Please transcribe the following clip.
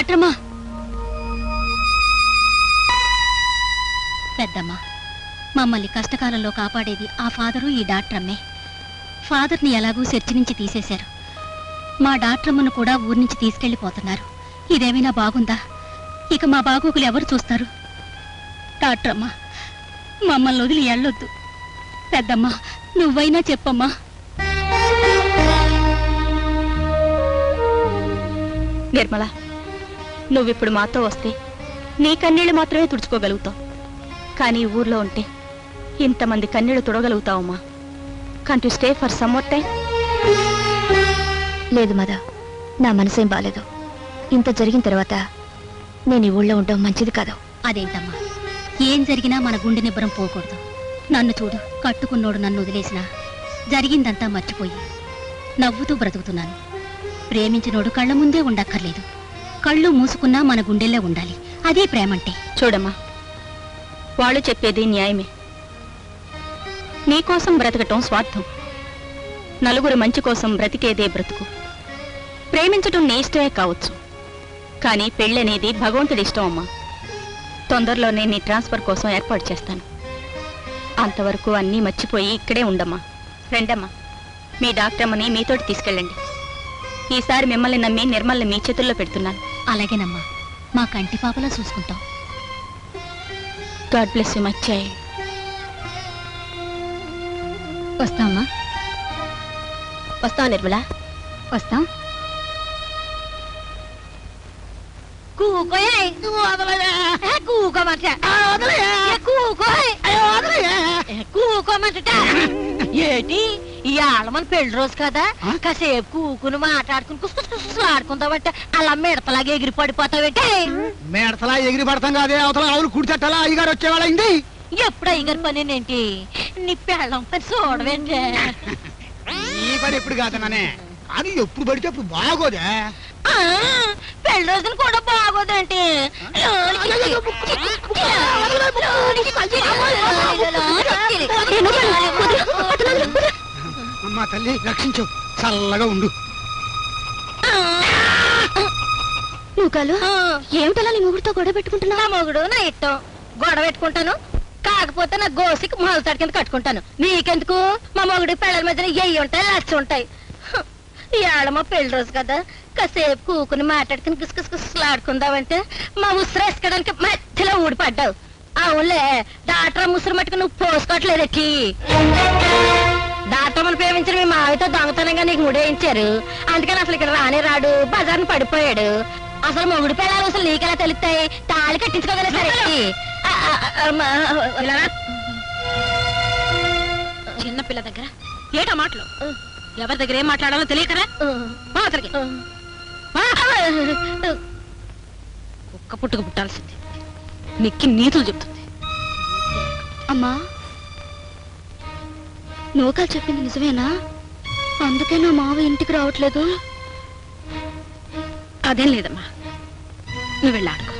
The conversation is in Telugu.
డాక్టరమ్మా. పెద్దమ్మా, మమ్మల్ని కష్టకాలంలో కాపాడేది ఆ ఫాదరు ఈ డాక్టరమ్మే. ఫాదర్ని ఎలాగూ చర్చి నుంచి తీసేశారు. మా డాక్టరమ్మను కూడా ఊరి నుంచి తీసుకెళ్లిపోతున్నారు. ఇదేమైనా బాగుందా? ఇక మా బాగోగులు ఎవరు చూస్తారు? డాక్టరమ్మా, మమ్మల్ని వదిలి వెళ్ళొద్దు. పెద్దమ్మా, నువ్వైనా చెప్పమ్మా. నిర్మల, నువ్విప్పుడు మాతో వస్తే నీ కన్నీళ్లు మాత్రమే తుడుచుకోగలుగుతావు. కానీ ఊర్లో ఉంటే ఇంతమంది కన్నీళ్లు తుడగలుగుతావమ్మా. Can't you stay for some more time? లేదు మదా, నా మనసేం బాలేదు. ఇంత జరిగిన తర్వాత నేను ఈ ఊళ్ళో ఉండడం మంచిది కాదు. అదేంటమ్మా, ఏం జరిగినా మన గుండె నిబ్బరం పోకూడదు. నన్ను చూడు, కట్టుకున్నోడు నన్ను వదిలేసినా జరిగిందంతా మర్చిపోయి నవ్వుతూ బ్రతుకుతున్నాను. ప్రేమించినోడు కళ్ళ ముందే ఉండక్కర్లేదు, కళ్ళు మూసుకున్నా మన గుండెల్లో ఉండాలి. అదే ప్రేమంటే. చూడమ్మా, వాళ్ళు చెప్పేది న్యాయమే. నీకోసం బ్రతకటం స్వార్థం, నలుగురు మంచి కోసం బ్రతికేదే బ్రతుకు. ప్రేమించటం నీ ఇష్టమే కావచ్చు, కానీ పెళ్ళనేది భగవంతుడి ఇష్టం అమ్మా. తొందరలోనే నీ ట్రాన్స్ఫర్ కోసం ఏర్పాటు చేస్తాను. అంతవరకు అన్నీ మర్చిపోయి ఇక్కడే ఉండమ్మా. రండమ్మా, మీ డాక్టరమ్మని మీతోటి తీసుకెళ్ళండి. ఈసారి మిమ్మల్ని నమ్మి నిర్మల్ని మీ చేతుల్లో పెడుతున్నాను. అలాగేనమ్మా, మా కంటి పాపలా చూసుకుంటాం. God bless you my child. వస్తామమ్మా. వస్తాం నిర్మల, వస్తాం. ఏటి ఇవాళ మన పెళ్లి రోజు కదా, కాసేపు కూకుని మాట్లాడుకుని కుసుకుసుకులాడుకుందామంటే అలా మిడతలాగా ఎగిరి పడిపోతావేంటి? మిడతలా ఎగిరి పడతాం కాదే, అవతల ఆవులు కుడిచెట్టాలా అయ్యగారు వచ్చేవాళ్ళండి. ఎప్పుడు అయ్యగారి పని ఏంటి? నీ పెళ్ళం పని చూడవేంటి? ఈ పని ఎప్పుడు కాదన్నానే, కానీ ఎప్పుడు పడితే అప్పుడు బాగోదే. పెళ్లి రోజున కూడా బాగోదేంటి? అమ్మా తల్లి రక్షించు, చల్లగా ఉండు. నువ్వు కాలు ఏమిటలా నీ మొగుడుతో గొడవ పెట్టుకుంటున్నా? నా మొగుడు నా ఇష్టం, గొడవ పెట్టుకుంటాను. కాకపోతే నా గోసికి మొలతాడి కింద కట్టుకుంటాను. నీకెందుకు? మా మొగుడు పిల్లల మధ్యన ఎయ్యి ఉంటాయి, లచ్చ ఉంటాయి. ఇవాళ మా పెళ్లి రోజు కదా, కాసేపు కూకుని మాట్లాడుకుని గుసగుసలాడుకుందామంటే మా ఉసిరు వేసుకోవడానికి మధ్యలో ఊడిపడ్డావు. అవునులే, డాక్టర్ ముసురు మట్టుకు నువ్వు పోసుకోవట్లేదెక్కి. డాక్టర్ని ప్రేమించిన మీ మావితో దొంగతనంగా నీకు ముడేయించారు. అందుకని అసలు ఇక్కడ రానే రాడు, బజార్ని పడిపోయాడు. అసలు మొగుడు పిల్లలు అసలు నీకెలా తెలుస్తాయి? తాళి కట్టించుకోగలరు. చిన్నపిల్ల దగ్గర ఏటా మాటలు? ఎవరి దగ్గర ఏం మాట్లాడాలో తెలియకరా? కుక్క పుట్టుకు పుట్టాల్సింది, నిక్కి నీతులు చెప్తుంది. అమ్మా, నూకాలు చెప్పింది నిజమేనా? అందుకే నా మావ ఇంటికి రావట్లేదు. అదేం లేదమ్మా, నువ్వు వెళ్ళి ఆడుకో.